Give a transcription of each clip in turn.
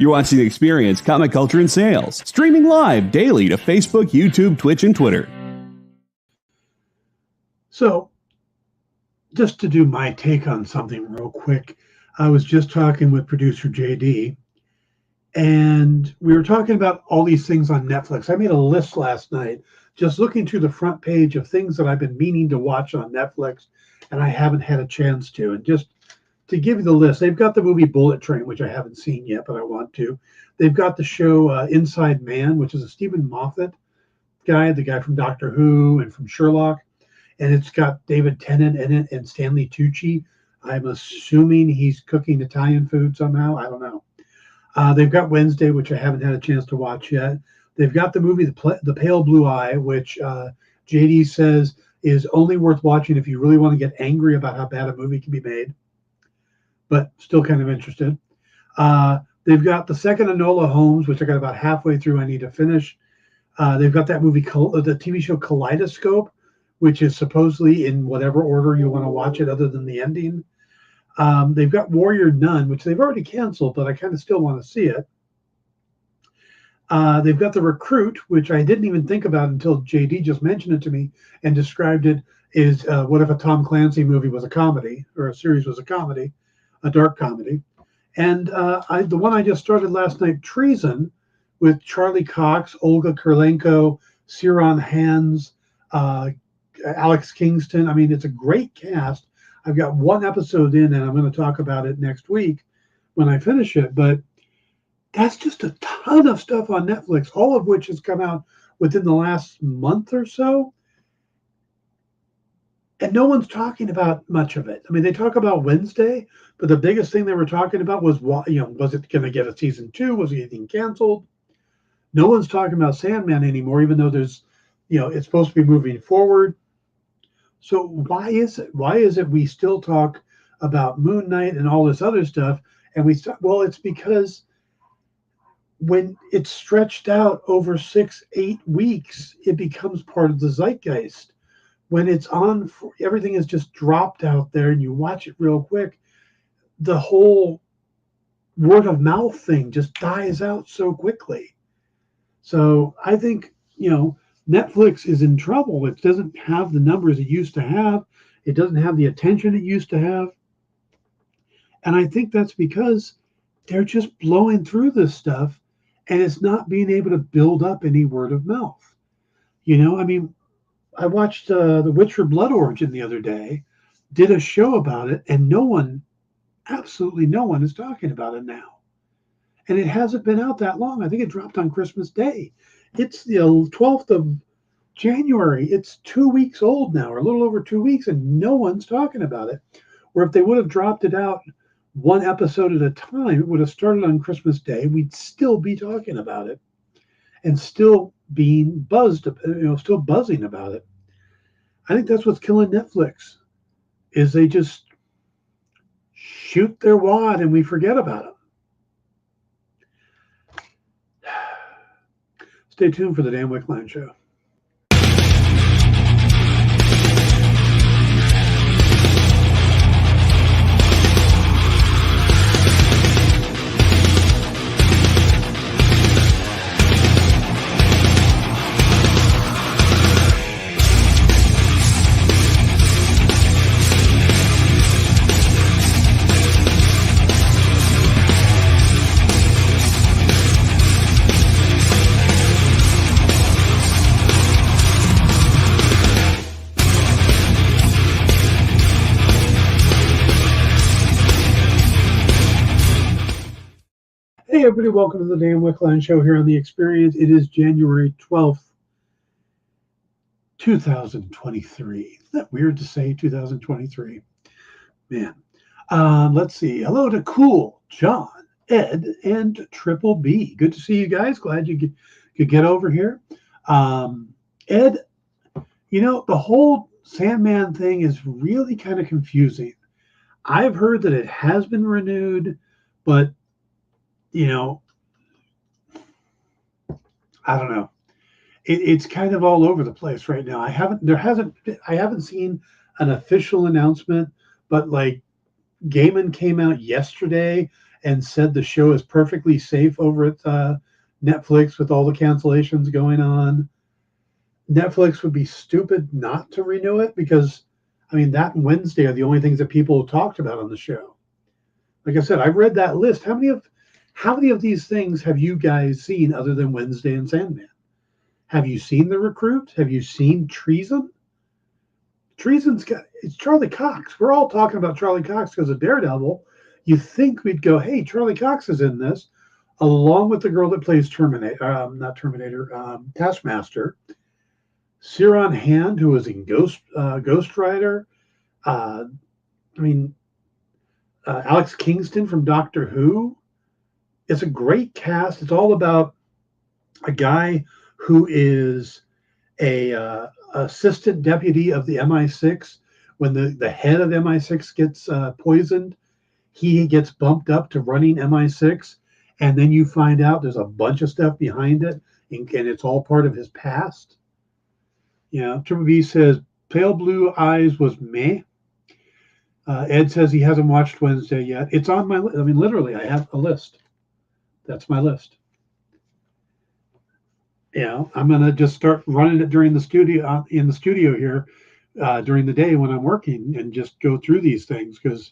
You're watching The Experience, Comic Culture and Sales, streaming live daily to Facebook, YouTube, Twitch, and Twitter. So, just to do my take on something real quick, I was just talking with producer JD, and we were talking about all these things on Netflix. I made a list last night, just looking through the front page of things that I've been meaning to watch on Netflix, and I haven't had a chance to. And just to give you the list, they've got the movie Bullet Train, which I haven't seen yet, but I want to. They've got the show Inside Man, which is a Stephen Moffat guy, the guy from Doctor Who and from Sherlock. And it's got David Tennant in it and Stanley Tucci. I'm assuming he's cooking Italian food somehow. I don't know. They've got Wednesday, which I haven't had a chance to watch yet. They've got the movie The Pale Blue Eye, which JD says is only worth watching if you really want to get angry about how bad a movie can be made, but still kind of interested. They've got the second Enola Holmes, which I got about halfway through. I need to finish. They've got that movie, the TV show Kaleidoscope, which is supposedly in whatever order you want to watch it other than the ending. They've got Warrior Nun, which they've already canceled, but I kind of still want to see it. They've got The Recruit, which I didn't even think about until JD just mentioned it to me and described it as what if a Tom Clancy movie was a comedy, or a series was a comedy, a dark comedy. And the one I just started last night, Treason, with Charlie Cox, Olga Kurylenko, Ciarán Hans, Alex Kingston. I mean, it's a great cast. I've got one episode in, and I'm going to talk about it next week when I finish it. But that's just a ton of stuff on Netflix, all of which has come out within the last month or so. And no one's talking about much of it. I mean, they talk about Wednesday, but the biggest thing they were talking about was, was it going to get a season 2? Was it getting canceled? No one's talking about Sandman anymore, even though there's, it's supposed to be moving forward. So why is it? Why is it we still talk about Moon Knight and all this other stuff? And it's because when it's stretched out over 6-8 weeks, it becomes part of the zeitgeist. When it's on, everything is just dropped out there and you watch it real quick, the whole word of mouth thing just dies out so quickly. So I think, Netflix is in trouble. It doesn't have the numbers it used to have. It doesn't have the attention it used to have. And I think that's because they're just blowing through this stuff and it's not being able to build up any word of mouth. I watched The Witcher Blood Origin the other day, did a show about it, and absolutely no one is talking about it now. And it hasn't been out that long. I think it dropped on Christmas Day. It's the 12th of January. It's 2 weeks old now, or a little over 2 weeks, and no one's talking about it. Or if they would have dropped it out one episode at a time, it would have started on Christmas Day. We'd still be talking about it and still being buzzed, still buzzing about it. I think that's what's killing Netflix, is they just shoot their wad and we forget about it. Stay tuned for the Dan Wickline Show. Hey everybody, welcome to the Dan Wickline Show here on The Experience. It is January 12th, 2023. Isn't that weird to say, 2023? Man. Let's see. Hello to Cool, John, Ed, and Triple B. Good to see you guys. Glad you could get over here. Ed, the whole Sandman thing is really kind of confusing. I've heard that it has been renewed, but I don't know. It's kind of all over the place right now. I haven't seen an official announcement, but like Gaiman came out yesterday and said the show is perfectly safe over at Netflix with all the cancellations going on. Netflix would be stupid not to renew it because, I mean, that and Wednesday are the only things that people talked about on the show. Like I said, I've read that list. How many of these things have you guys seen other than Wednesday and Sandman? Have you seen The Recruit? Have you seen Treason? It's Charlie Cox. We're all talking about Charlie Cox because of Daredevil. You think we'd go, hey, Charlie Cox is in this, along with the girl that plays Taskmaster. Ciaran Hand, who was in Ghost Rider. Alex Kingston from Doctor Who. It's a great cast. It's all about a guy who is a assistant deputy of the MI6. When the head of MI6 gets poisoned, he gets bumped up to running MI6, and then you find out there's a bunch of stuff behind it, and it's all part of his past. Triple B says Pale Blue Eyes was meh. Ed says he hasn't watched Wednesday yet. It's on my list. I mean, literally, I have a list. That's my list. I'm gonna just start running it during the studio here during the day when I'm working, and just go through these things because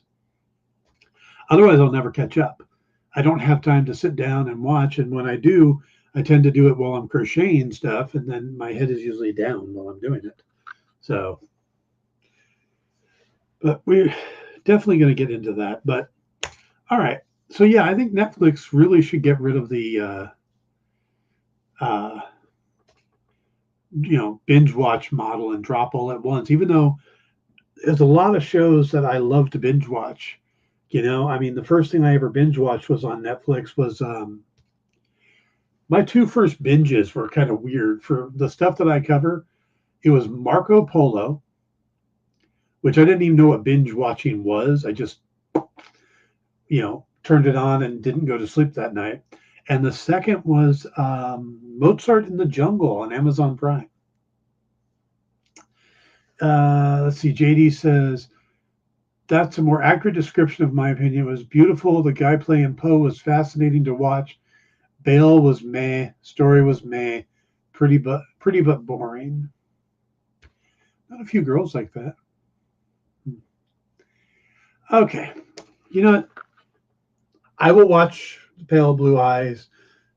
otherwise I'll never catch up. I don't have time to sit down and watch, and when I do, I tend to do it while I'm crocheting stuff, and then my head is usually down while I'm doing it. So, but we're definitely going to get into that. But all right, so yeah, I think Netflix really should get rid of the binge watch model and drop all at once, even though there's a lot of shows that I love to binge watch. The first thing I ever binge watched was on Netflix was my two first binges were kind of weird. For the stuff that I cover, it was Marco Polo, which I didn't even know what binge watching was. I just turned it on and didn't go to sleep that night. And the second was Mozart in the Jungle on Amazon Prime. Let's see. JD says, that's a more accurate description of my opinion. It was beautiful. The guy playing Poe was fascinating to watch. Bale was meh. Story was meh. Pretty but boring. Not a few girls like that. Okay. You know what? I will watch The Pale Blue Eyes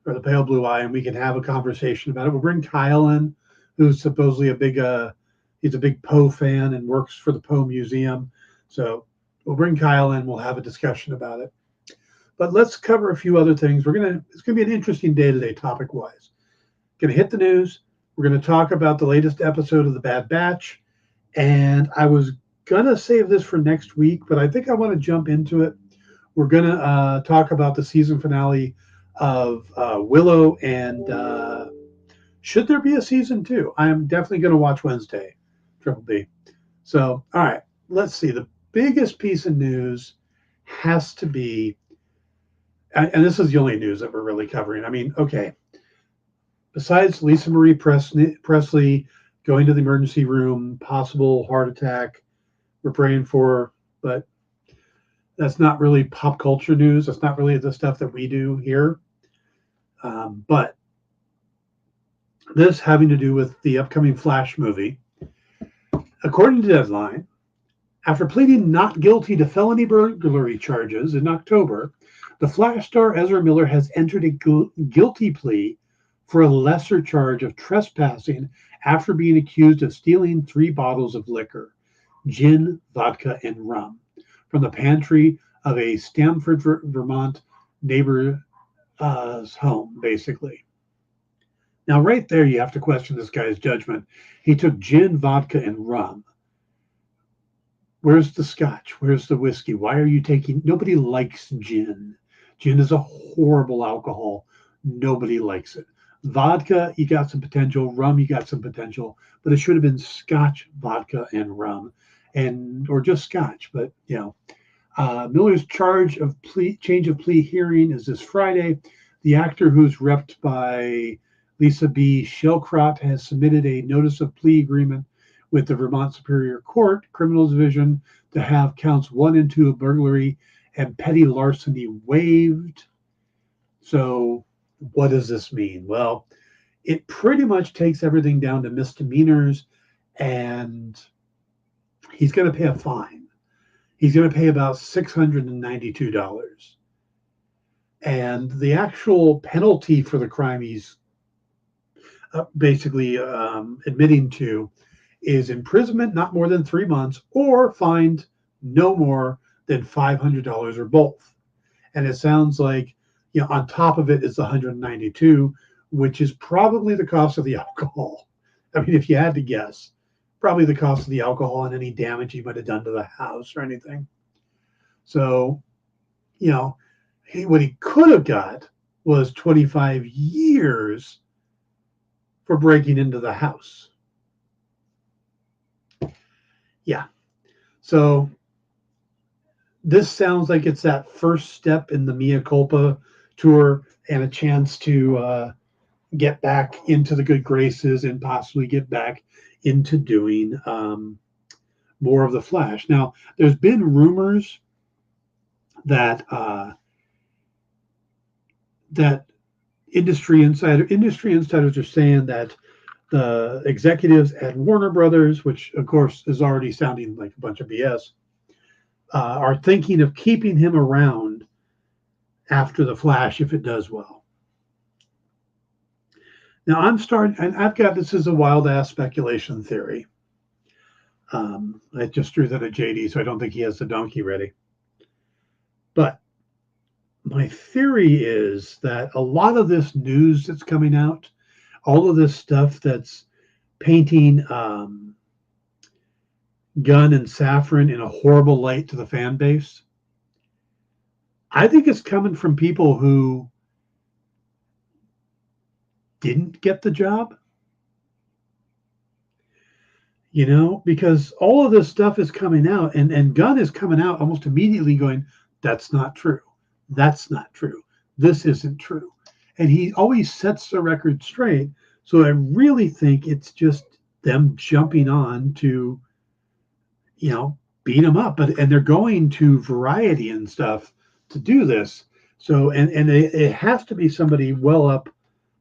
or The Pale Blue Eye, and we can have a conversation about it. We'll bring Kyle in, who's supposedly he's a big Poe fan and works for the Poe Museum. So we'll bring Kyle in. We'll have a discussion about it. But let's cover a few other things. It's gonna be an interesting day today, topic-wise. Gonna hit the news. We're gonna talk about the latest episode of The Bad Batch, and I was gonna save this for next week, but I think I want to jump into it. We're gonna talk about the season finale of Willow, and should there be a season 2? I am definitely gonna watch Wednesday, Triple B. So, all right, let's see. The biggest piece of news has to be, and this is the only news that we're really covering. I mean, okay, besides Lisa Marie Presley going to the emergency room, possible heart attack, we're praying for her, but that's not really pop culture news. That's not really the stuff that we do here. But this having to do with the upcoming Flash movie. According to Deadline, after pleading not guilty to felony burglary charges in October, the Flash star Ezra Miller has entered a guilty plea for a lesser charge of trespassing after being accused of stealing 3 bottles of liquor, gin, vodka, and rum, from the pantry of a Stamford, Vermont neighbor's home, basically. Now, right there, you have to question this guy's judgment. He took gin, vodka, and rum. Where's the scotch? Where's the whiskey? Why are you taking... Nobody likes gin. Gin is a horrible alcohol. Nobody likes it. Vodka, you got some potential. Rum, you got some potential. But it should have been scotch, vodka, and rum. Or just scotch. But, Miller's change of plea hearing is this Friday. The actor, who's repped by Lisa B. Shellcrott, has submitted a notice of plea agreement with the Vermont Superior Court Criminal Division to have counts 1 and 2 of burglary and petty larceny waived. So what does this mean? Well, it pretty much takes everything down to misdemeanors, and he's going to pay a fine. He's going to pay about $692. And the actual penalty for the crime he's basically admitting to is imprisonment not more than 3 months or fined no more than $500 or both. And it sounds like, on top of it is the 192, which is probably the cost of the alcohol. I mean, if you had to guess, probably the cost of the alcohol and any damage he might have done to the house or anything. So, what he could have got was 25 years for breaking into the house. Yeah. So this sounds like it's that first step in the Mea Culpa tour and a chance to get back into the good graces and possibly get back into doing more of the Flash. Now, there's been rumors that that industry insiders are saying that the executives at Warner Brothers, which of course is already sounding like a bunch of BS, are thinking of keeping him around after the Flash if it does well. Now this is a wild ass speculation theory. I just threw that at JD, so I don't think he has the donkey ready. But my theory is that a lot of this news that's coming out, all of this stuff that's painting Gunn and Safran in a horrible light to the fan base, I think it's coming from people who didn't get the job. Because all of this stuff is coming out, and Gunn is coming out almost immediately going, that's not true. That's not true. This isn't true. And he always sets the record straight. So I really think it's just them jumping on to, beat him up. And they're going to Variety and stuff to do this. So, and it has to be somebody well up,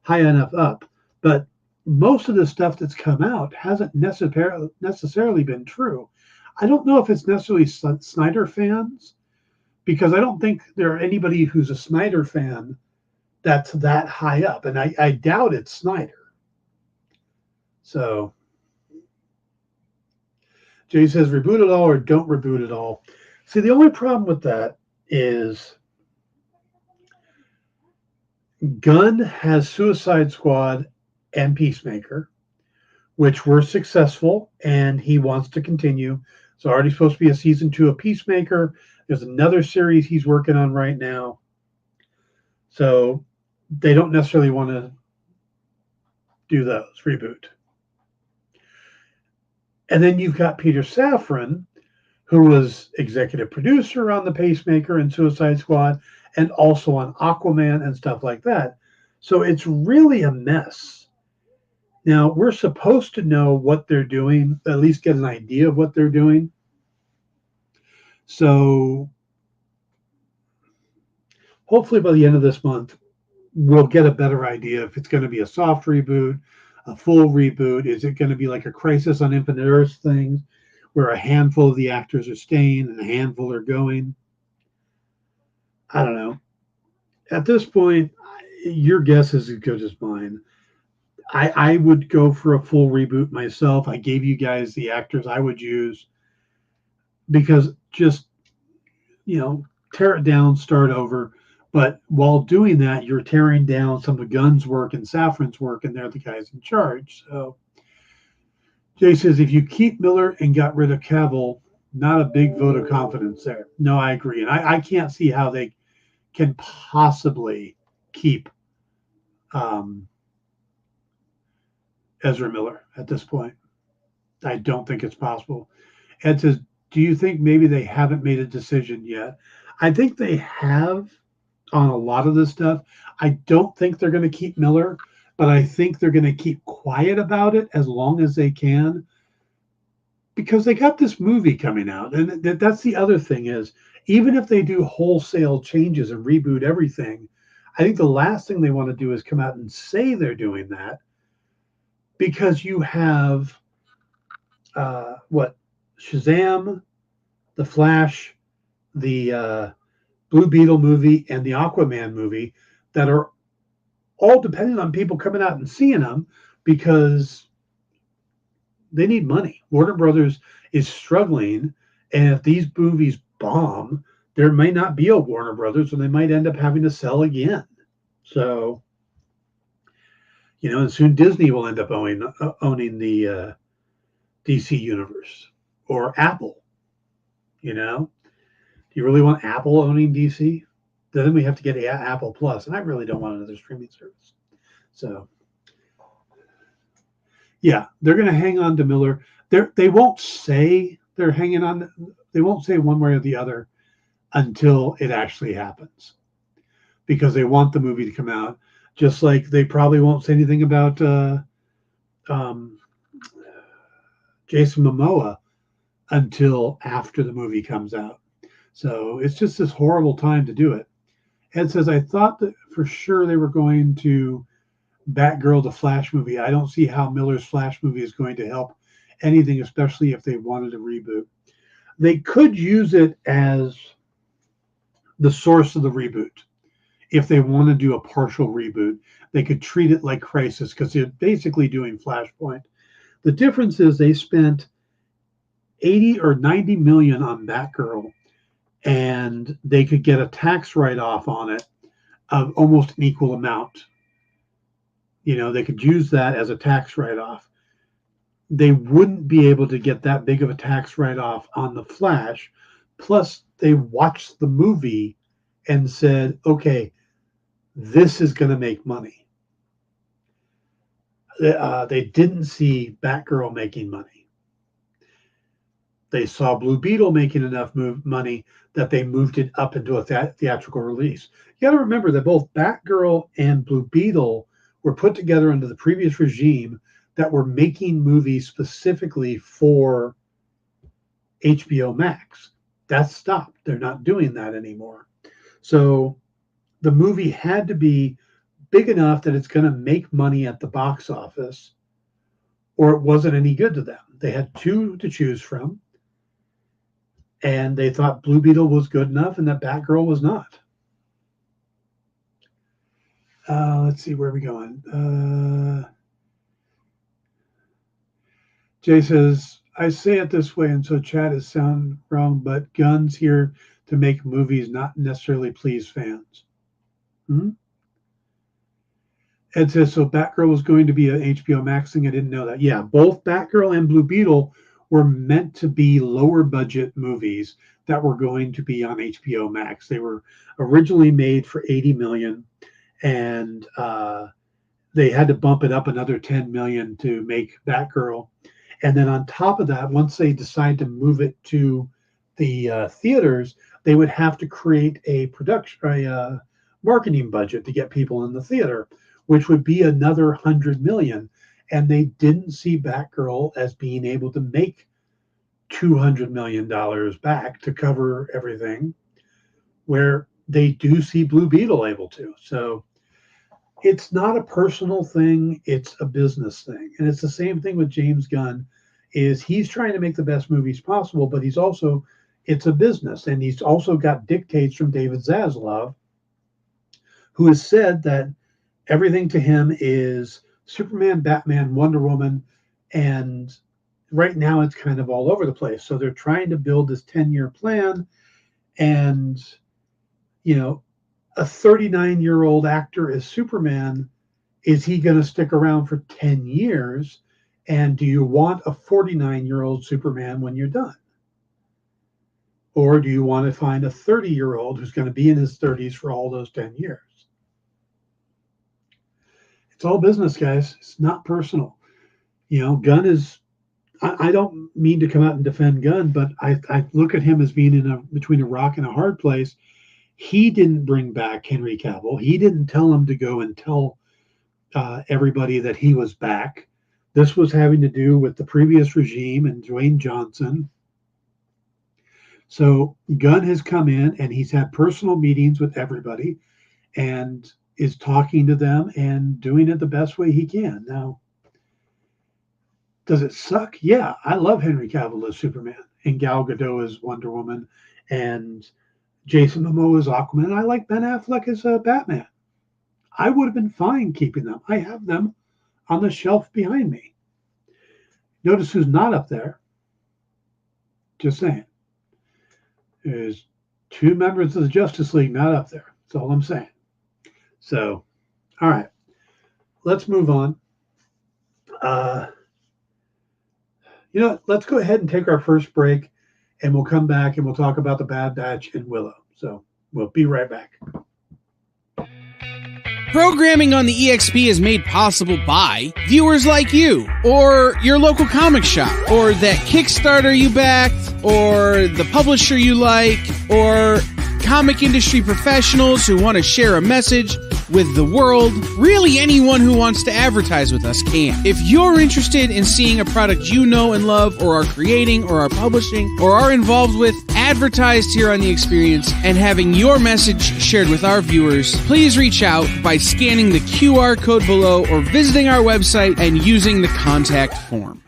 high enough up. But most of the stuff that's come out hasn't necessarily been true. I don't know if it's necessarily Snyder fans, because I don't think there are anybody who's a Snyder fan that's that high up. And I doubt it's Snyder. So Jay says, reboot it all or don't reboot it all. See, the only problem with that is Gunn has Suicide Squad and Peacemaker, which were successful, and he wants to continue. So already supposed to be a season 2 of Peacemaker. There's another series he's working on right now. So they don't necessarily want to do those, reboot. And then you've got Peter Safran, who was executive producer on the Pacemaker and Suicide Squad, and also on Aquaman and stuff like that. So it's really a mess. Now, we're supposed to know what they're doing, at least get an idea of what they're doing. So hopefully by the end of this month, we'll get a better idea if it's going to be a soft reboot, a full reboot. Is it going to be like a Crisis on Infinite Earths thing where a handful of the actors are staying and a handful are going? I don't know. At this point, your guess is as good as mine. I would go for a full reboot myself. I gave you guys the actors I would use, because just, tear it down, start over. But while doing that, you're tearing down some of Gunn's work and Safran's work, and they're the guys in charge. So Jay says, if you keep Miller and got rid of Cavill, not a big vote of confidence there. No, I agree. And I can't see how they can possibly keep Ezra Miller at this point. I don't think it's possible. Ed says, do you think maybe they haven't made a decision yet? I think they have on a lot of this stuff. I don't think they're going to keep Miller, but I think they're going to keep quiet about it as long as they can, because they got this movie coming out, and that's the other thing is, even if they do wholesale changes and reboot everything, I think the last thing they want to do is come out and say they're doing that, because you have what, Shazam, the Flash, the Blue Beetle movie, and the Aquaman movie that are all dependent on people coming out and seeing them, because they need money. Warner Brothers is struggling, and if these movies bomb, there may not be a Warner Brothers, and they might end up having to sell again. So, and soon Disney will end up owning the DC universe, or Apple. Do you really want Apple owning DC? Then we have to get Apple Plus, and I really don't want another streaming service. So, yeah, they're going to hang on to Miller. They won't say they're hanging on. They won't say one way or the other until it actually happens, because they want the movie to come out. Just like they probably won't say anything about Jason Momoa until after the movie comes out. So it's just this horrible time to do it. Ed says, I thought that for sure they were going to Batgirl, the Flash movie. I don't see how Miller's Flash movie is going to help anything, especially if they wanted a reboot. They could use it as the source of the reboot. If they want to do a partial reboot, they could treat it like Crisis, because they're basically doing Flashpoint. The difference is they spent 80 or 90 million on Batgirl, and they could get a tax write-off on it of almost an equal amount. They could use that as a tax write-off. They wouldn't be able to get that big of a tax write-off on the Flash. Plus, they watched the movie and said, okay, this is going to make money. They didn't see Batgirl making money. They saw Blue Beetle making enough money that they moved it up into a theatrical release. You got to remember that both Batgirl and Blue Beetle were put together under the previous regime that were making movies specifically for HBO Max. That stopped. They're not doing that anymore. So the movie had to be big enough that it's going to make money at the box office, or it wasn't any good to them. They had two to choose from, and they thought Blue Beetle was good enough and that Batgirl was not. Let's see, where are we going? Jay says, I say it this way, and so chat is sound wrong, but Gunn's here to make movies, not necessarily please fans. Ed says, so Batgirl was going to be an HBO Max thing? I didn't know that. Yeah, both Batgirl and Blue Beetle were meant to be lower budget movies that were going to be on HBO Max. They were originally made for 80 million, and they had to bump it up another 10 million to make Batgirl. And then on top of that, once they decide to move it to the theaters, they would have to create a marketing budget to get people in the theater, which would be another 100 million. And they didn't see Batgirl as being able to make $200 million back to cover everything, where they do see Blue Beetle able to. So it's not a personal thing, it's a business thing. And it's the same thing with James Gunn, is he's trying to make the best movies possible, but it's a business. And he's also got dictates from David Zaslav, who has said that everything to him is Superman, Batman, Wonder Woman, and right now it's kind of all over the place. So they're trying to build this 10-year plan, and a 39-year-old actor as Superman, is he going to stick around for 10 years? And do you want a 49-year-old Superman when you're done? Or do you want to find a 30-year-old who's going to be in his 30s for all those 10 years? It's all business, guys. It's not personal. Gunn is, I don't mean to come out and defend Gunn, but I look at him as being between a rock and a hard place. He didn't bring back Henry Cavill. He didn't tell him to go and tell everybody that he was back. This was having to do with the previous regime and Dwayne Johnson. So Gunn has come in and he's had personal meetings with everybody and is talking to them and doing it the best way he can. Now, does it suck? Yeah, I love Henry Cavill as Superman and Gal Gadot as Wonder Woman and Jason Momoa as Aquaman. I like Ben Affleck as Batman. I would have been fine keeping them. I have them on the shelf behind me. Notice who's not up there. Just saying. There's 2 members of the Justice League not up there. That's all I'm saying. So, all right. Let's move on. Let's go ahead and take our first break, and we'll come back and we'll talk about the Bad Batch and Willow. So we'll be right back. Programming on the EXP is made possible by viewers like you, or your local comic shop, or that Kickstarter you backed, or the publisher you like, or comic industry professionals who want to share a message with the world. Really, anyone who wants to advertise with us can. If you're interested in seeing a product you know and love, or are creating, or are publishing, or are involved with, advertised here on The Experience, and having your message shared with our viewers, please reach out by scanning the QR code below or visiting our website and using the contact form.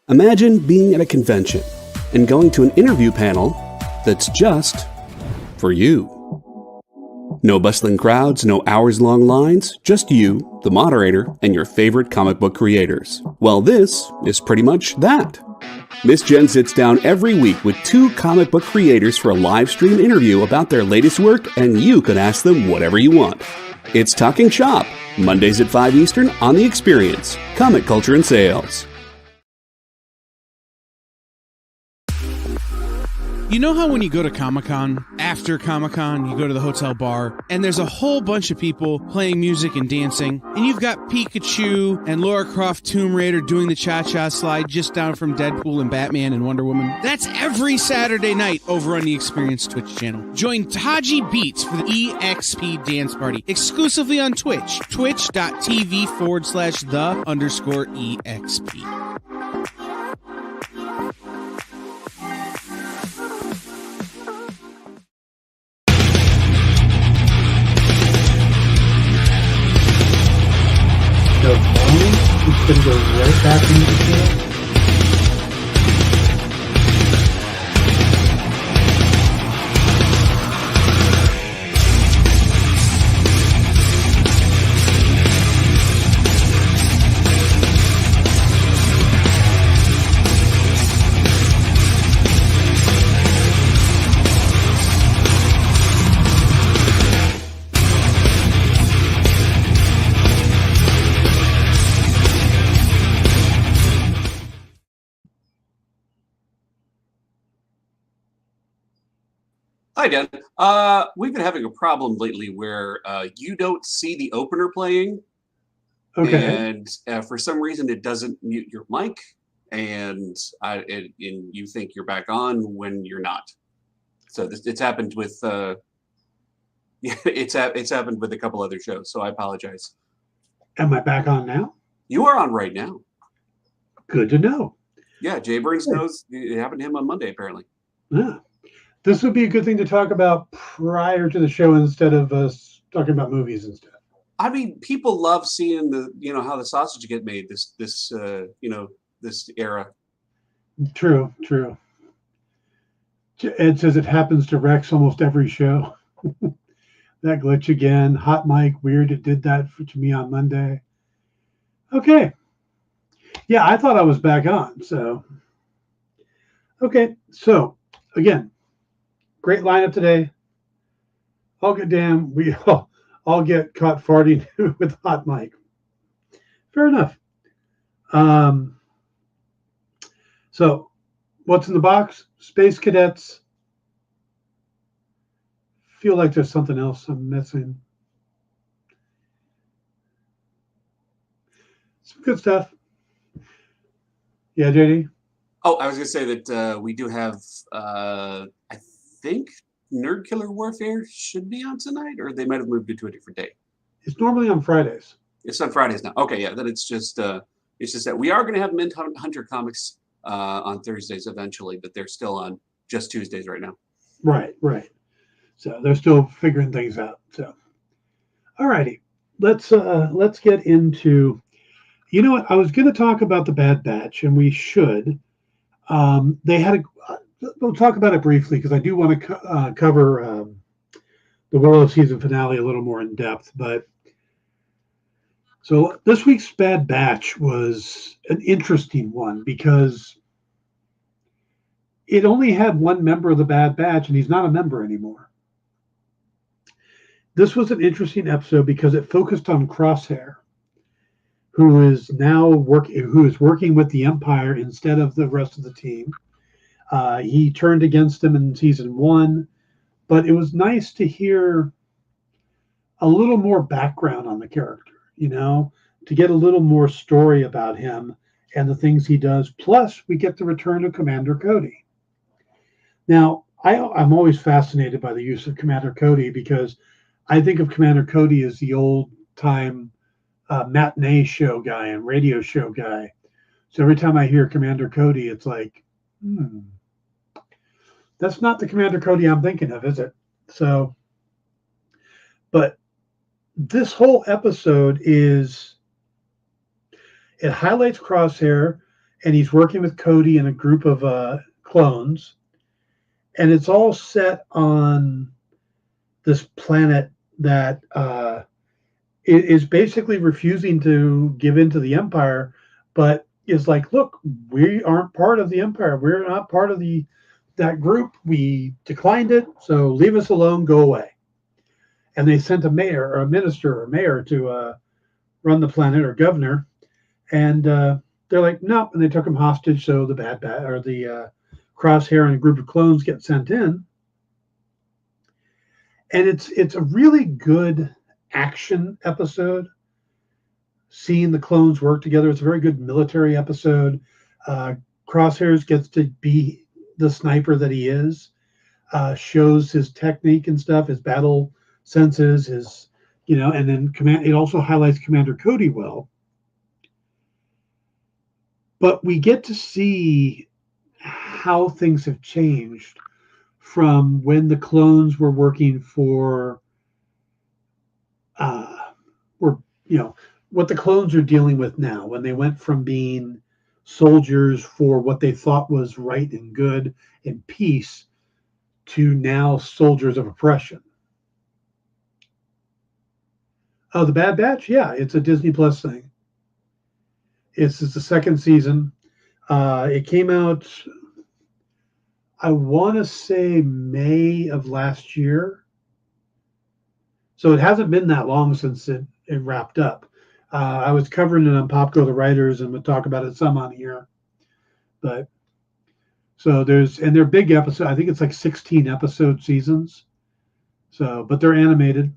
Imagine being at a convention and going to an interview panel that's just for you. No bustling crowds, no hours-long lines, just you, the moderator, and your favorite comic book creators. Well, this is pretty much that. Miss Jen sits down every week with 2 comic book creators for a live stream interview about their latest work, and you can ask them whatever you want. It's Talking Shop, Mondays at 5 Eastern on The Experience, Comic Culture and Sales. You know how when you go to Comic-Con, after Comic-Con, you go to the hotel bar, and there's a whole bunch of people playing music and dancing, and you've got Pikachu and Lara Croft Tomb Raider doing the cha-cha slide just down from Deadpool and Batman and Wonder Woman? That's every Saturday night over on the Experience Twitch channel. Join Taji Beats for the EXP Dance Party, exclusively on Twitch, twitch.tv/the_EXP. The volume is going to go right back into the show. Hi, Dan. We've been having a problem lately where you don't see the opener playing. Okay. And for some reason, it doesn't mute your mic. And you think you're back on when you're not. So it's happened with it's happened with a couple other shows. So I apologize. Am I back on now? You are on right now. Good to know. Yeah, Jay Burns knows it happened to him on Monday, apparently. Yeah. This would be a good thing to talk about prior to the show instead of us talking about movies instead. I mean, people love seeing how the sausage get made this era. True. Ed says it happens to Rex almost every show. That glitch again. Hot mic, weird. It did that to me on Monday. Okay. Yeah, I thought I was back on. So, okay. So, again, great lineup today. I'll get caught farting with hot mic. Fair enough. So, what's in the box? Space Cadets. Feel like there's something else I'm missing. Some good stuff. Yeah, JD? Oh, I was going to say that we do have, I think, Nerd Killer Warfare should be on tonight, or they might have moved it to a different day. It's normally on Fridays. It's on Fridays now. Okay, yeah, then it's just that we are going to have Mint Hunter comics on Thursdays eventually, but they're still on just Tuesdays right now. Right. So they're still figuring things out. So, all righty, let's get into. You know what? I was going to talk about the Bad Batch, and we should. They had we'll talk about it briefly because I do want to cover the Willow season finale a little more in depth. But so this week's Bad Batch was an interesting one because it only had one member of the Bad Batch, and he's not a member anymore. This was an interesting episode because it focused on Crosshair, who is working with the Empire instead of the rest of the team. He turned against them in season 1, but it was nice to hear a little more background on the character, to get a little more story about him and the things he does. Plus, we get the return of Commander Cody. Now, I'm always fascinated by the use of Commander Cody because I think of Commander Cody as the old-time matinee show guy and radio show guy. So every time I hear Commander Cody, it's like, that's not the Commander Cody I'm thinking of, is it? So, but this whole episode it highlights Crosshair, and he's working with Cody and a group of clones, and it's all set on this planet that is basically refusing to give in to the Empire, but is like, look, we aren't part of the Empire. We're not part of that group. We declined it, so leave us alone, go away. And they sent a mayor or a minister or mayor to run the planet, or governor, and they're like, no, and they took him hostage. So the the Crosshair and a group of clones get sent in, and it's a really good action episode. Seeing the clones work together, it's a very good military episode. Crosshairs gets to be the sniper that he is, shows his technique and stuff, his battle senses, and then it also highlights Commander Cody well. But we get to see how things have changed from when the clones were working for what the clones are dealing with now, when they went from being soldiers for what they thought was right and good and peace to now soldiers of oppression. Oh, the Bad Batch? Yeah, it's a Disney Plus thing. It's the second season. It came out, I want to say, May of last year. So it hasn't been that long since it wrapped up. I was covering it on Popco the Writers, and we'll talk about it some on here. But so they're big episodes. I think it's like 16 episode seasons. So, but they're animated.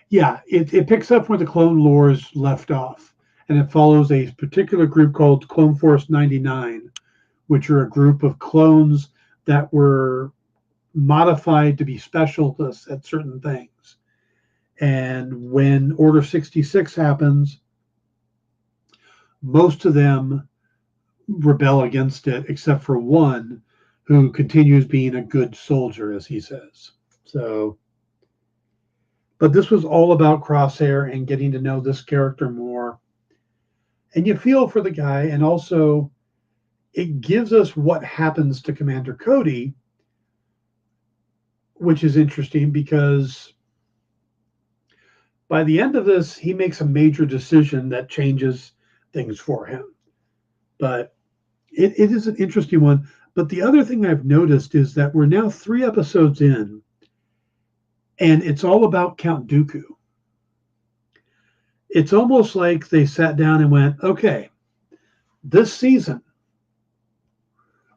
Yeah, it picks up where the Clone Lores left off, and it follows a particular group called Clone Force 99, which are a group of clones that were modified to be specialists at certain things. And when Order 66 happens, most of them rebel against it, except for one who continues being a good soldier, as he says. So, but this was all about Crosshair and getting to know this character more. And you feel for the guy, and also it gives us what happens to Commander Cody, which is interesting because by the end of this, he makes a major decision that changes things for him. But it is an interesting one. But the other thing I've noticed is that we're now 3 episodes in, and it's all about Count Dooku. It's almost like they sat down and went, okay, this season,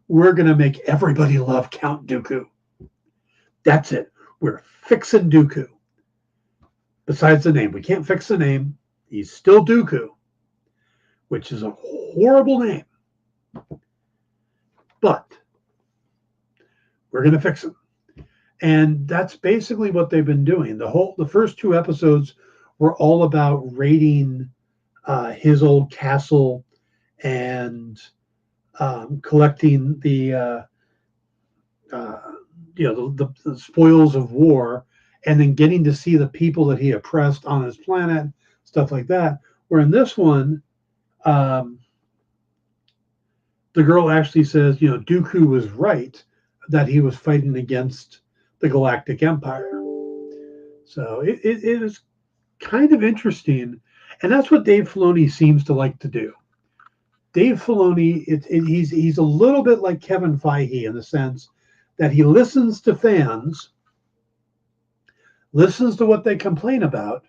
we're going to make everybody love Count Dooku. That's it. We're fixing Dooku. Besides the name, we can't fix the name. He's still Dooku, which is a horrible name. But we're going to fix him. And that's basically what they've been doing. The first 2 episodes were all about raiding his old castle and collecting the spoils of war, and then getting to see the people that he oppressed on his planet, stuff like that. Where in this one, the girl actually says, Dooku was right that he was fighting against the Galactic Empire. So it is kind of interesting, and that's what Dave Filoni seems to like to do. Dave Filoni, he's a little bit like Kevin Feige in the sense that he listens to fans, listens to what they complain about,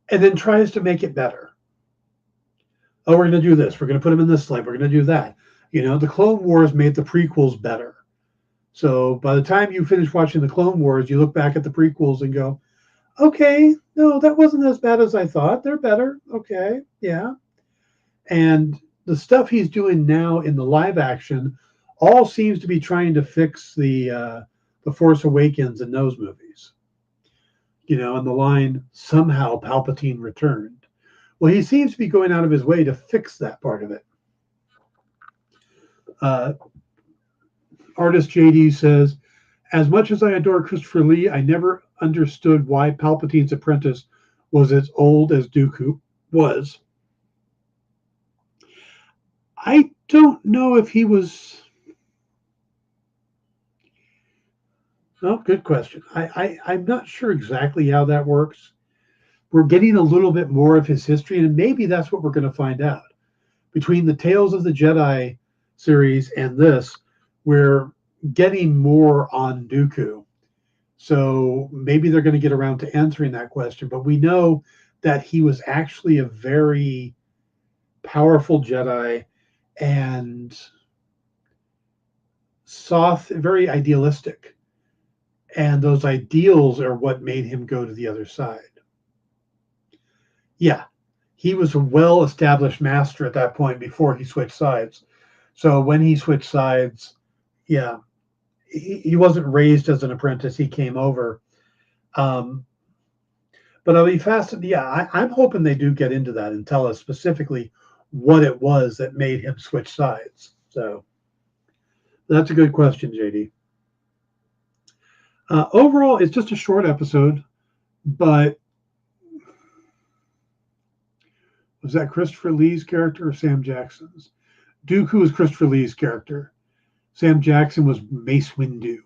and then tries to make it better. Oh, we're going to do this. We're going to put him in this light. We're going to do that. The Clone Wars made the prequels better. So by the time you finish watching the Clone Wars, you look back at the prequels and go, okay, no, that wasn't as bad as I thought. They're better. Okay, yeah. And the stuff he's doing now in the live action all seems to be trying to fix the Force Awakens in those movies. And the line, somehow Palpatine returned. Well, he seems to be going out of his way to fix that part of it. Artist JD says, as much as I adore Christopher Lee, I never understood why Palpatine's apprentice was as old as Dooku was. I don't know if he was... Oh, good question. I'm not sure exactly how that works. We're getting a little bit more of his history, and maybe that's what we're going to find out. Between the Tales of the Jedi series and this, we're getting more on Dooku. So maybe they're going to get around to answering that question. But we know that he was actually a very powerful Jedi and soft, very idealistic. And those ideals are what made him go to the other side. Yeah, he was a well-established master at that point before he switched sides. So when he switched sides, yeah, he wasn't raised as an apprentice. He came over. But I'll be fascinated. Yeah, I'm hoping they do get into that and tell us specifically what it was that made him switch sides. So that's a good question, JD. Overall, it's just a short episode, but was that Christopher Lee's character or Sam Jackson's? Dooku was Christopher Lee's character. Sam Jackson was Mace Windu.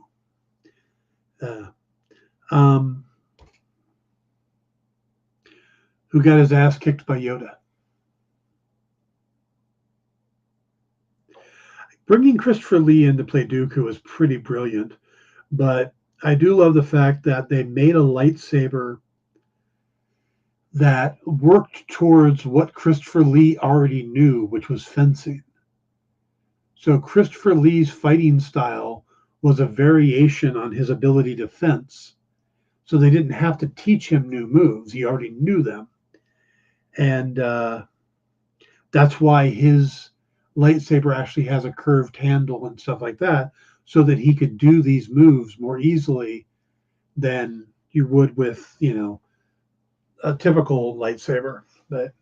Who got his ass kicked by Yoda. Bringing Christopher Lee in to play Dooku was pretty brilliant, but I do love the fact that they made a lightsaber that worked towards what Christopher Lee already knew, which was fencing. So Christopher Lee's fighting style was a variation on his ability to fence. So they didn't have to teach him new moves. He already knew them. And that's why his lightsaber actually has a curved handle and stuff like that, so that he could do these moves more easily than you would with, a typical lightsaber. But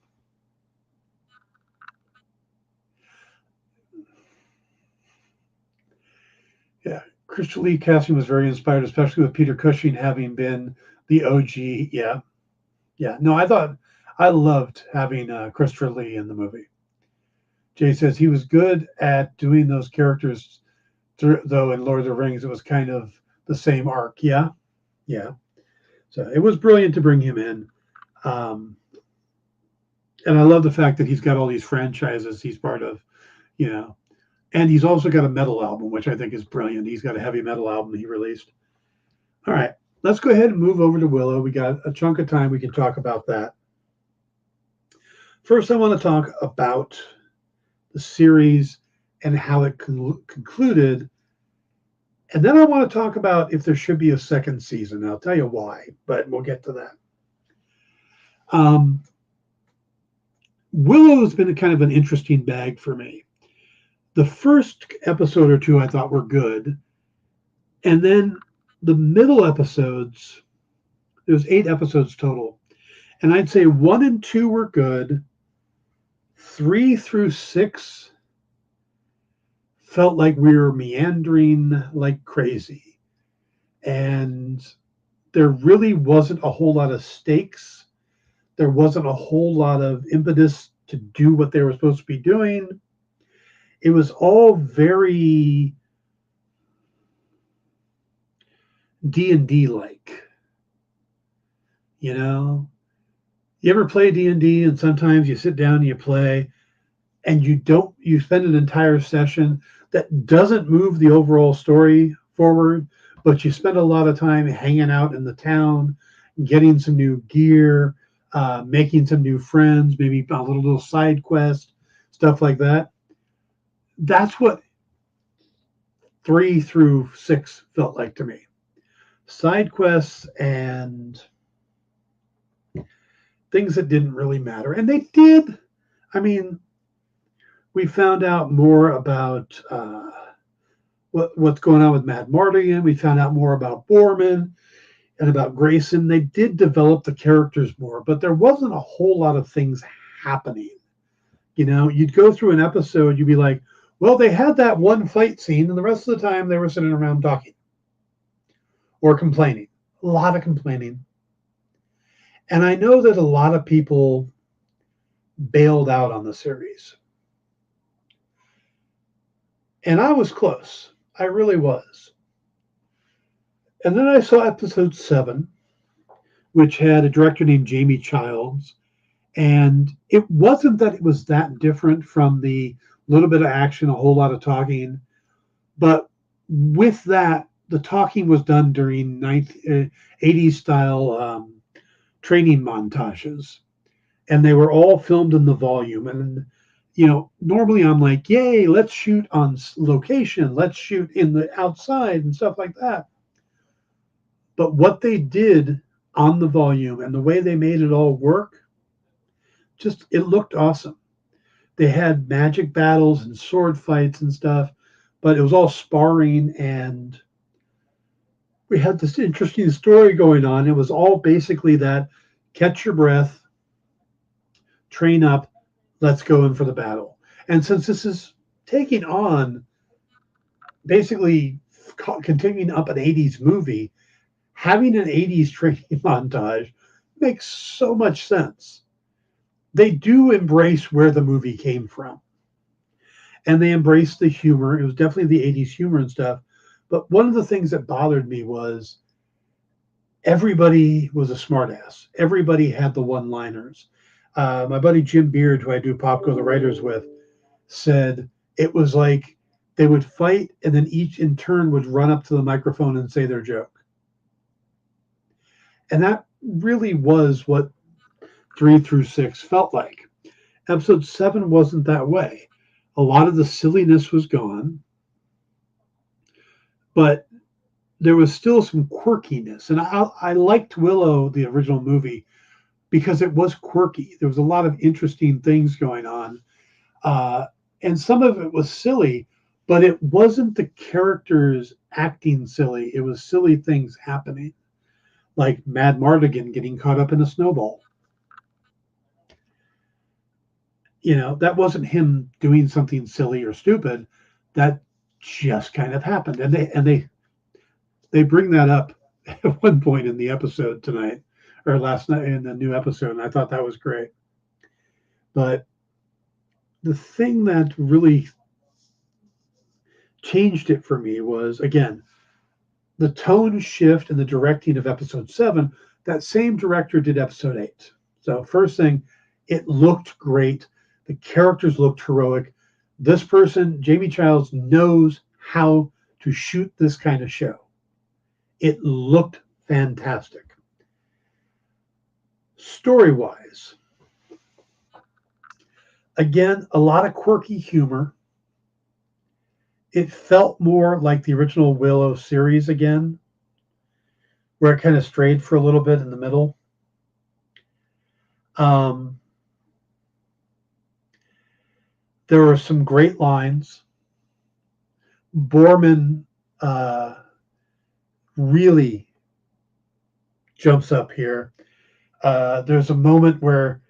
yeah, Christopher Lee casting was very inspired, especially with Peter Cushing having been the OG. Yeah. No, I loved having Christopher Lee in the movie. Jay says he was good at doing those characters, though in Lord of the Rings, it was kind of the same arc. Yeah. So it was brilliant to bring him in. And I love the fact that he's got all these franchises he's part of. you know. And he's also got a metal album, which I think is brilliant. He's got a heavy metal album he released. All right, let's go ahead and move over to Willow. We got a chunk of time we can talk about that. First, I want to talk about the series and how it concluded. And then I want to talk about if there should be a second season. I'll tell you why, but we'll get to that. Willow has been kind of an interesting bag for me. The first episode or two I thought were good. And then the middle episodes, there was 8 episodes total. And I'd say 1 and 2 were good. 3 through 6 felt like we were meandering like crazy. And there really wasn't a whole lot of stakes. There wasn't a whole lot of impetus to do what they were supposed to be doing. It was all very D&D like. You know? You ever play D&D and sometimes you sit down and you play and you spend an entire session that doesn't move the overall story forward, but you spend a lot of time hanging out in the town, getting some new gear, making some new friends, maybe a little side quest, stuff like that. That's what 3 through 6 felt like to me. Side quests and things that didn't really matter. And they did. I mean, we found out more about what's going on with Mad Mardigan. We found out more about Borman and about Grayson. They did develop the characters more, but there wasn't a whole lot of things happening. You know, you'd go through an episode, you'd be like, well, they had that one fight scene, and the rest of the time they were sitting around talking or complaining. A lot of complaining. And I know that a lot of people bailed out on the series. And I was close. I really was. And then I saw episode 7, which had a director named Jamie Childs. And it wasn't that it was that different from the little bit of action, a whole lot of talking. But with that, the talking was done during 80s style training montages. And they were all filmed in the volume. And, you know, normally I'm like, yay, let's shoot on location. Let's shoot in the outside and stuff like that. But what they did on the volume and the way they made it all work, just, it looked awesome. They had magic battles and sword fights and stuff, but it was all sparring, and we had this interesting story going on. It was all basically that catch your breath, train up, let's go in for the battle. And since this is taking on basically continuing up an 80s movie, having an 80s training montage makes so much sense. They do embrace where the movie came from. And they embrace the humor. It was definitely the 80s humor and stuff. But one of the things that bothered me was everybody was a smartass. Everybody had the one-liners. My buddy Jim Beard, who I do Pop Go the Writers with, said it was like they would fight and then each in turn would run up to the microphone and say their joke. And that really was what 3 through 6 felt like. Episode 7 wasn't that way. A lot of the silliness was gone, but there was still some quirkiness. And I liked Willow, the original movie, because it was quirky. There was a lot of interesting things going on. And some of it was silly, but it wasn't the characters acting silly. It was silly things happening, like Mad Mardigan getting caught up in a snowball. You know, that wasn't him doing something silly or stupid. That just kind of happened. And they bring that up at one point in the episode tonight, or last night in the new episode, and I thought that was great. But the thing that really changed it for me was, again, the tone shift and the directing of episode 7. That same director did episode 8. So first thing, it looked great. The characters looked heroic. This person, Jamie Childs, knows how to shoot this kind of show. It looked fantastic. Story-wise, again, a lot of quirky humor. It felt more like the original Willow series again, where it kind of strayed for a little bit in the middle. There were some great lines. Borman really jumps up here. There's a moment where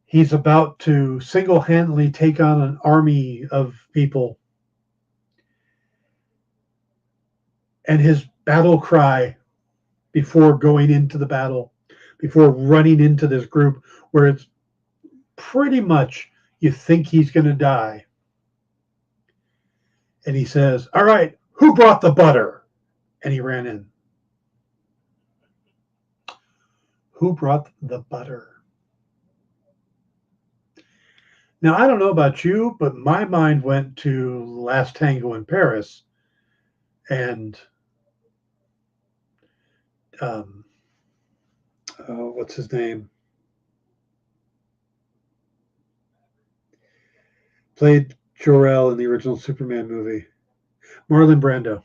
he's about to single-handedly take on an army of people. And his battle cry before going into the battle, before running into this group, where it's pretty much you think he's going to die. And he says, "All right, who brought the butter?" And he ran in. Who brought the butter? Now, I don't know about you, but my mind went to Last Tango in Paris and what's his name? Played Jor-El in the original Superman movie. Marlon Brando.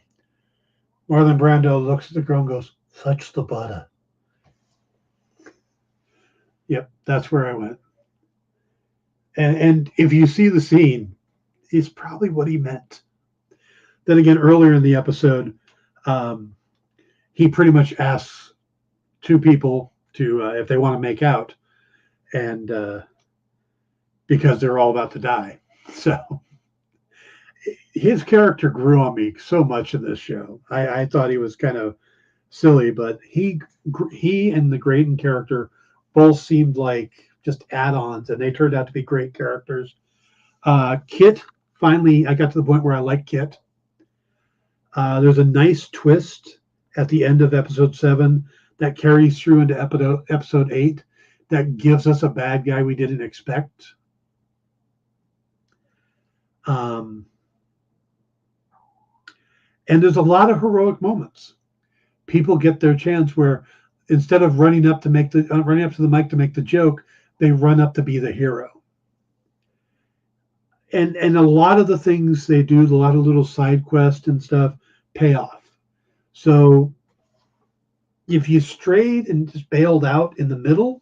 Marlon Brando looks at the girl and goes, "Fetch the butter." Yep, that's where I went. And if you see the scene, it's probably what he meant. Then again, earlier in the episode, he pretty much asks two people to if they want to make out, and because they're all about to die. So his character grew on me so much in this show. I thought he was kind of silly, but he and the Graydon character both seemed like just add-ons, and they turned out to be great characters. Kit, finally, I got to the point where I like Kit. There's a nice twist at the end of episode 7 that carries through into episode 8 that gives us a bad guy we didn't expect. And there's a lot of heroic moments. People get their chance where instead of running up to the mic to make the joke, they run up to be the hero. And a lot of the things they do, a lot of little side quests and stuff, pay off. So if you strayed and just bailed out in the middle,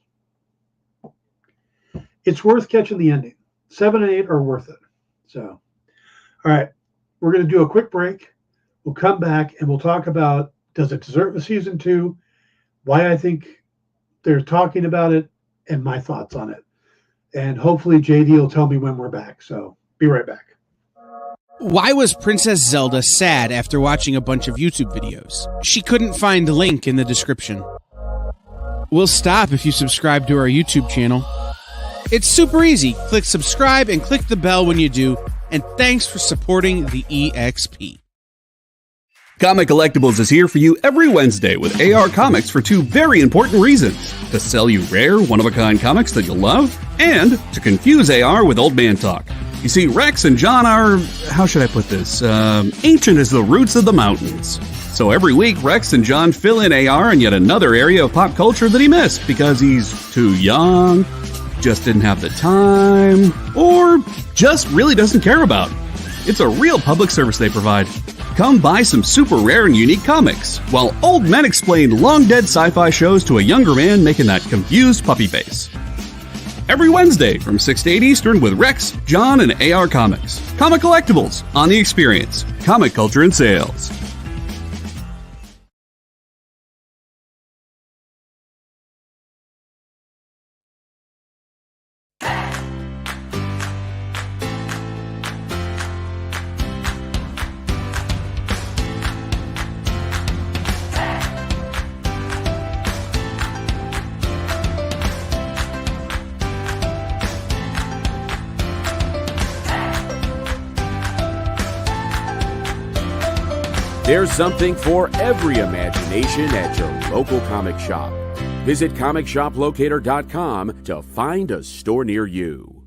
it's worth catching the ending. 7 and 8 are worth it. So, all right, we're going to do a quick break. We'll come back and we'll talk about, does it deserve a season 2, why I think they're talking about it, and my thoughts on it. And hopefully JD will tell me when we're back. So be right back. Why was Princess Zelda sad after watching a bunch of YouTube videos? She couldn't find the link in the description. We'll stop if you subscribe to our YouTube channel. It's super easy. Click subscribe and click the bell when you do. And thanks for supporting the EXP. Comic Collectibles is here for you every Wednesday with AR Comics for 2 very important reasons. To sell you rare, one-of-a-kind comics that you'll love, and to confuse AR with old man talk. You see, Rex and John are, how should I put this, ancient as the roots of the mountains. So every week, Rex and John fill in AR in yet another area of pop culture that he missed because he's too young, just didn't have the time, or just really doesn't care about. It's a real public service they provide. Come buy some super rare and unique comics, while old men explain long-dead sci-fi shows to a younger man making that confused puppy face. Every Wednesday from 6 to 8 Eastern with Rex, John, and AR Comics. Comic Collectibles on The Experience. Comic culture and sales. There's something for every imagination at your local comic shop. Visit ComicShopLocator.com to find a store near you.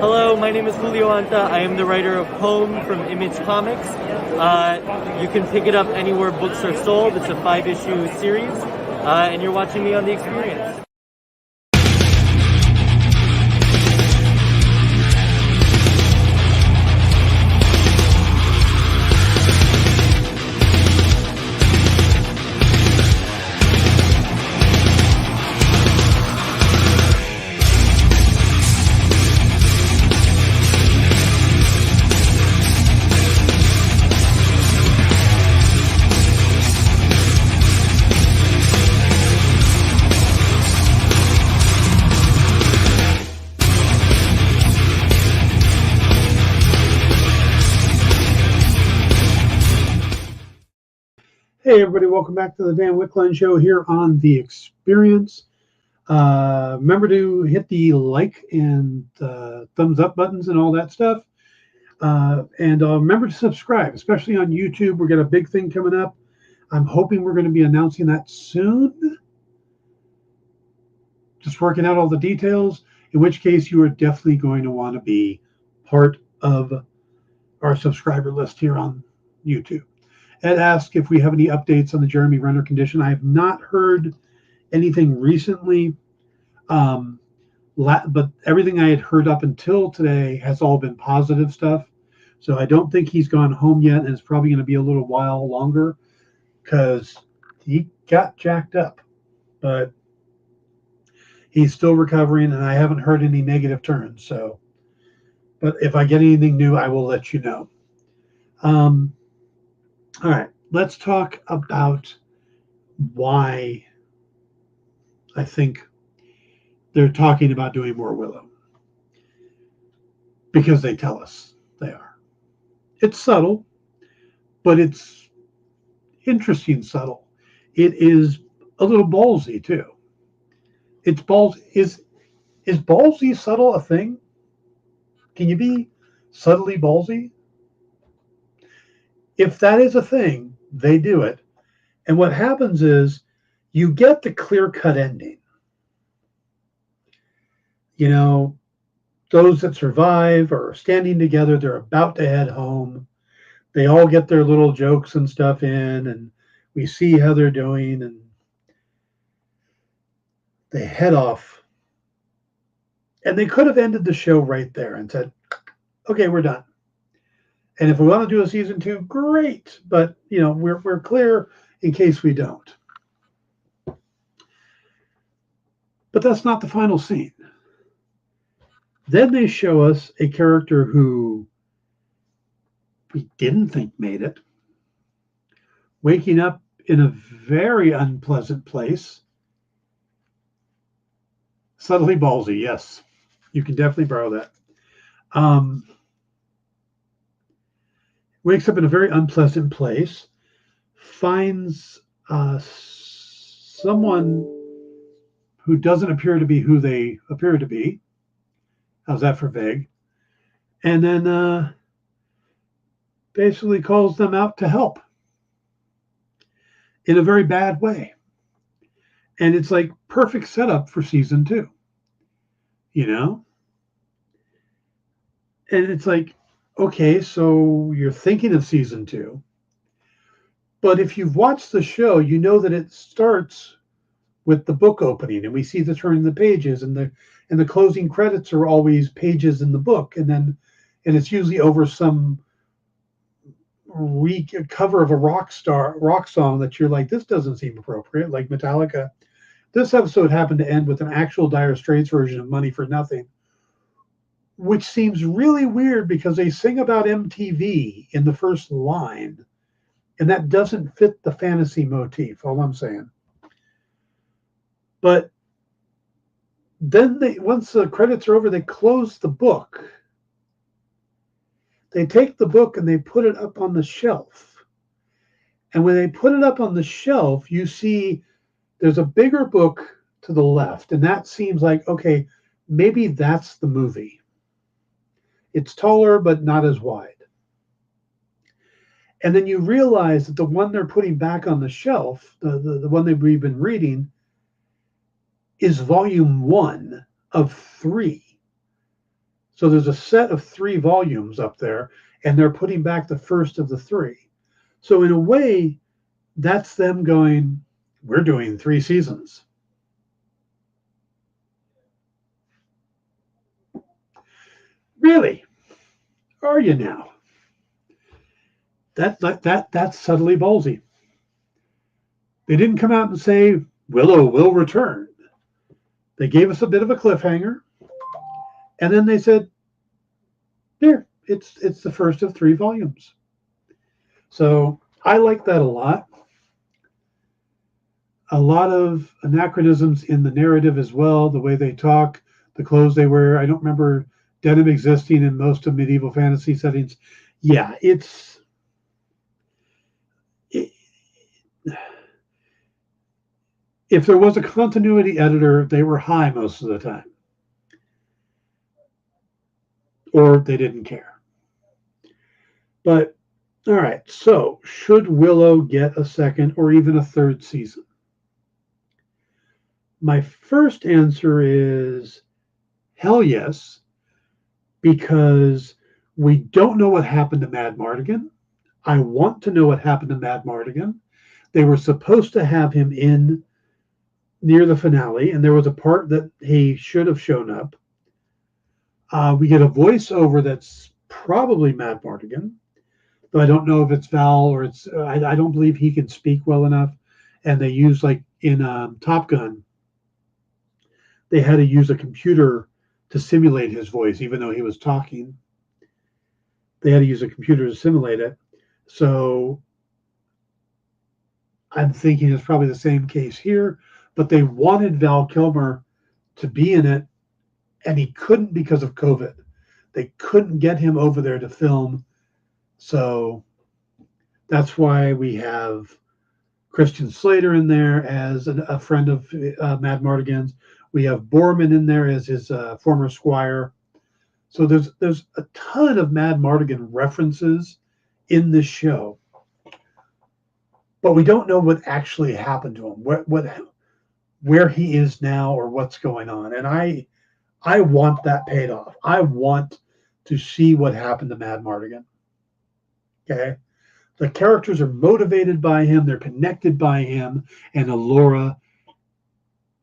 Hello, my name is Julio Anta. I am the writer of Home from Image Comics. You can pick it up anywhere books are sold. It's a 5-issue series, and you're watching me on The Experience. Hey everybody, welcome back to the Dan Wickline Show here on The Experience. Remember to hit the like and thumbs up buttons and all that stuff. And remember to subscribe, especially on YouTube. We've got a big thing coming up. I'm hoping we're going to be announcing that soon. Just working out all the details, in which case you are definitely going to want to be part of our subscriber list here on YouTube. Ed asked if we have any updates on the Jeremy Renner condition. I have not heard anything recently, but everything I had heard up until today has all been positive stuff. So I don't think he's gone home yet, and it's probably going to be a little while longer because he got jacked up. But he's still recovering, and I haven't heard any negative turns. So, but if I get anything new, I will let you know. All right, let's talk about why I think they're talking about doing more Willow. Because they tell us they are. It's subtle, but it's interesting subtle. It is a little ballsy too. It's is ballsy subtle a thing? Can you be subtly ballsy? If that is a thing, they do it. And what happens is you get the clear-cut ending. You know, those that survive are standing together. They're about to head home. They all get their little jokes and stuff in, and we see how they're doing, and they head off. And they could have ended the show right there and said, okay, we're done. And if we want to do a season 2, great. But, you know, we're clear in case we don't. But that's not the final scene. Then they show us a character who we didn't think made it, waking up in a very unpleasant place. Subtly ballsy, yes. You can definitely borrow that. Wakes up in a very unpleasant place, finds someone who doesn't appear to be who they appear to be. How's that for vague? And then basically calls them out to help in a very bad way. And it's like perfect setup for season 2, you know? And it's like, okay, so you're thinking of season 2, but if you've watched the show, you know that it starts with the book opening, and we see the turn of the pages, and the closing credits are always pages in the book, and it's usually over some cover of a rock song that you're like, this doesn't seem appropriate, like Metallica. This episode happened to end with an actual Dire Straits version of Money for Nothing, which seems really weird because they sing about MTV in the first line, and that doesn't fit the fantasy motif, all I'm saying. But then once the credits are over, they close the book. They take the book and they put it up on the shelf. And when they put it up on the shelf, you see there's a bigger book to the left, and that seems like, okay, maybe that's the movie. It's taller, but not as wide. And then you realize that the one they're putting back on the shelf, the one that we've been reading, is volume 1 of 3. So there's a set of 3 volumes up there, and they're putting back the first of the 3. So in a way, that's them going, we're doing 3 seasons. Really? Are you now? That's subtly ballsy. They didn't come out and say Willow will return. They gave us a bit of a cliffhanger, and then they said, "Here, it's the first of 3 volumes." So I like that a lot. A lot of anachronisms in the narrative as well, the way they talk, the clothes they wear. I don't remember denim existing in most of medieval fantasy settings. Yeah, if there was a continuity editor, they were high most of the time. Or they didn't care. But, all right, so should Willow get a second or even a third season? My first answer is hell yes, because we don't know what happened to Mad Mardigan. I want to know what happened to Mad Mardigan. They were supposed to have him in near the finale, and there was a part that he should have shown up. We get a voiceover that's probably Mad Mardigan, though I don't know if it's Val or it's. I don't believe he can speak well enough. And they use, like in Top Gun, they had to use a computer to simulate his voice, even though he was talking. They had to use a computer to simulate it. So I'm thinking it's probably the same case here. But they wanted Val Kilmer to be in it, and he couldn't because of COVID. They couldn't get him over there to film. So that's why we have Christian Slater in there as a friend of Mad Mardigan's. We have Borman in there as his former squire. So there's a ton of Mad Mardigan references in this show. But we don't know what actually happened to him, where he is now or what's going on. And I want that paid off. I want to see what happened to Mad Mardigan. Okay? The characters are motivated by him. They're connected by him and Allura.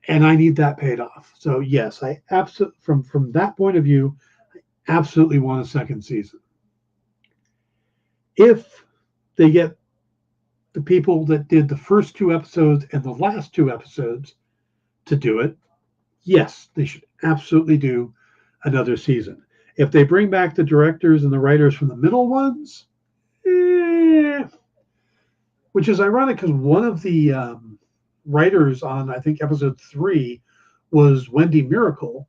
And I need that paid off. So yes, I absolutely, from that point of view, I absolutely want a second season. If they get the people that did the first 2 episodes and the last 2 episodes to do it, yes, they should absolutely do another season. If they bring back the directors and the writers from the middle ones, which is ironic because one of the writers on, I think, episode 3 was Wendy Miracle,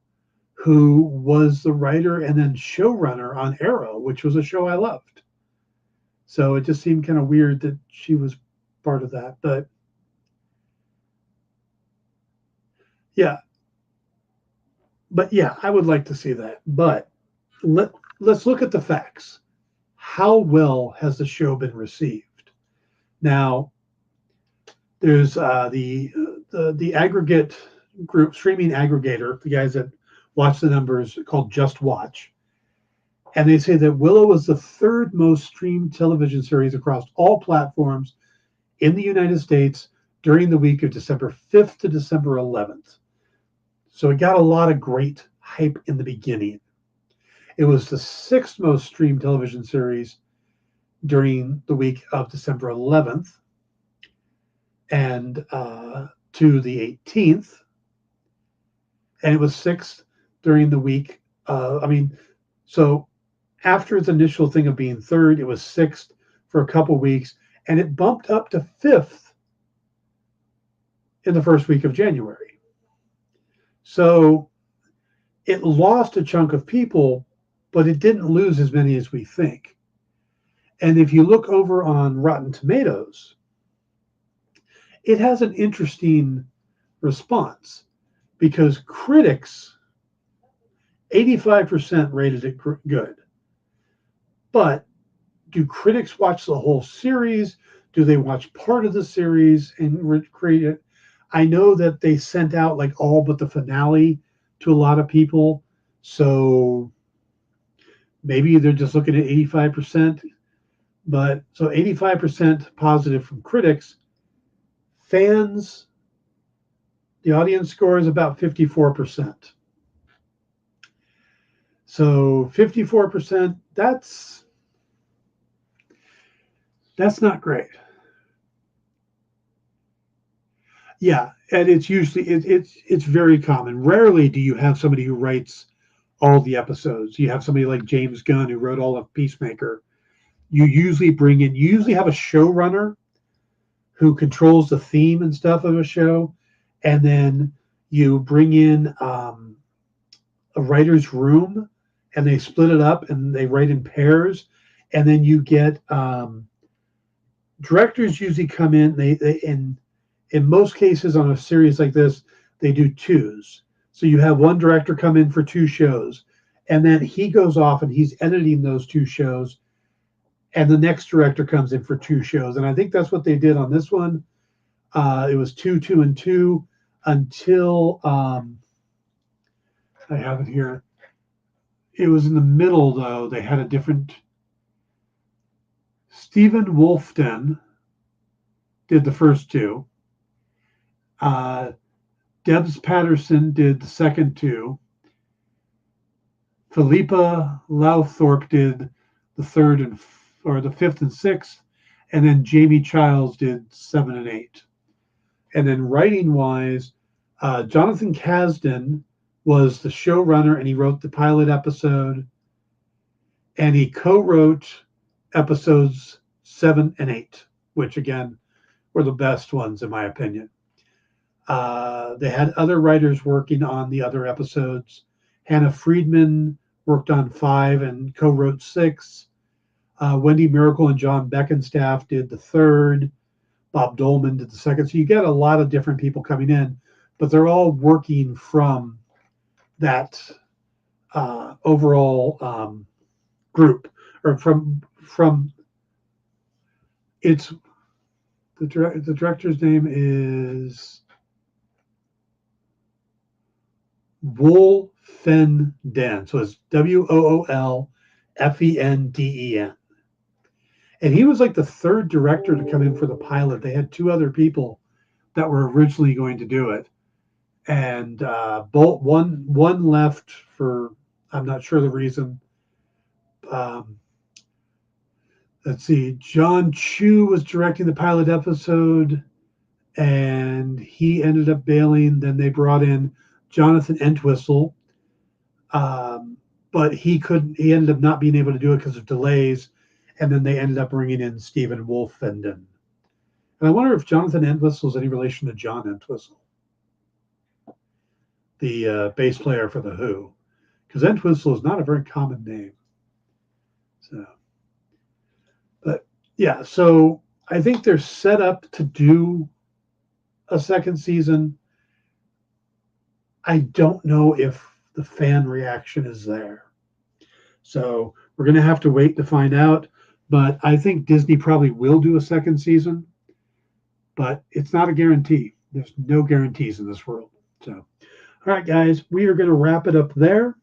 who was the writer and then showrunner on Arrow, which was a show I loved. So it just seemed kind of weird that she was part of that. But yeah, I would like to see that. But let's look at the facts. How well has the show been received? Now, there's the aggregate group, streaming aggregator, the guys that watch the numbers, called Just Watch. And they say that Willow is the 3rd most streamed television series across all platforms in the United States during the week of December 5th to December 11th. So it got a lot of great hype in the beginning. It was the 6th most streamed television series during the week of December 11th and to the 18th. And it was 6th during the week. So after its initial thing of being 3rd, it was 6th for a couple weeks, and it bumped up to 5th in the first week of January. So it lost a chunk of people, but it didn't lose as many as we think. And if you look over on Rotten Tomatoes, it has an interesting response because critics, 85% rated it good. But do critics watch the whole series? Do they watch part of the series and create it? I know that they sent out like all but the finale to a lot of people. So maybe they're just looking at 85%. But so 85% positive from critics. Fans, the audience score is about 54%. So 54%, that's not great. Yeah, and it's usually it's very common. Rarely do you have somebody who writes all the episodes. You have somebody like James Gunn who wrote all of Peacemaker. You usually have a showrunner who controls the theme and stuff of a show, and then you bring in a writer's room, and they split it up and they write in pairs, and then you get directors usually come in. They in most cases on a series like this, they do twos. So you have one director come in for 2 shows, and then he goes off and he's editing those 2 shows, and the next director comes in for 2 shows. And I think that's what they did on this one. It was 2, 2, and 2 until I have it here. It was in the middle, though. They had a different. Stephen Wolfden did the first 2. Debs Patterson did the second 2. Philippa Lowthorpe did the 3rd or the 5th and 6th, and then Jamie Childs did 7 and 8. And then writing wise, Jonathan Kasdan was the showrunner, and he wrote the pilot episode, and he co-wrote episodes 7 and 8, which again were the best ones in my opinion. They had other writers working on the other episodes. Hannah Friedman worked on 5 and co-wrote 6. Wendy Miracle and John Beckenstaff did the 3rd. Bob Dolman did the 2nd. So you get a lot of different people coming in, but they're all working from that overall group, or from it's the director's name is Wolfenden. So it's Woolfenden. And he was like the 3rd director to come in for the pilot. They had 2 other people that were originally going to do it. And one left for, I'm not sure the reason. Let's see, John Chu was directing the pilot episode, and he ended up bailing. Then they brought in Jonathan Entwistle, but he ended up not being able to do it because of delays. And then they ended up bringing in Stephen Wolfenden. And I wonder if Jonathan Entwistle is any relation to John Entwistle, the bass player for The Who, because Entwistle is not a very common name. So, but yeah, so I think they're set up to do a 2nd season. I don't know if the fan reaction is there. So we're going to have to wait to find out. But I think Disney probably will do a 2nd season, but it's not a guarantee. There's no guarantees in this world. So, all right, guys, we are going to wrap it up there.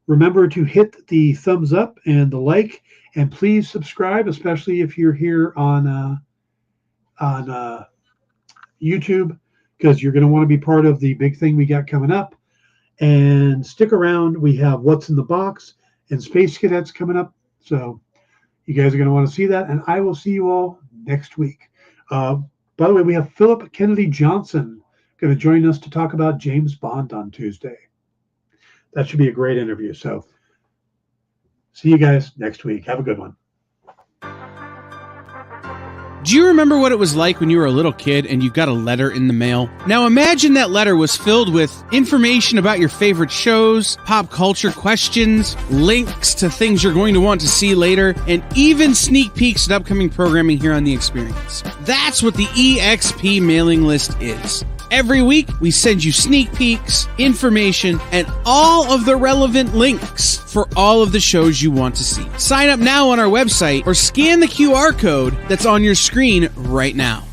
Remember to hit the thumbs up and the like, and please subscribe, especially if you're here on YouTube, because you're going to want to be part of the big thing we got coming up. And stick around. We have What's in the Box and Space Cadets coming up. So you guys are going to want to see that, and I will see you all next week. By the way, we have Philip Kennedy Johnson going to join us to talk about James Bond on Tuesday. That should be a great interview. So see you guys next week. Have a good one. Do you remember what it was like when you were a little kid and you got a letter in the mail? Now imagine that letter was filled with information about your favorite shows, pop culture questions, links to things you're going to want to see later, and even sneak peeks at upcoming programming here on The Experience. That's what the EXP mailing list is. Every week, we send you sneak peeks, information, and all of the relevant links for all of the shows you want to see. Sign up now on our website or scan the QR code that's on your screen right now.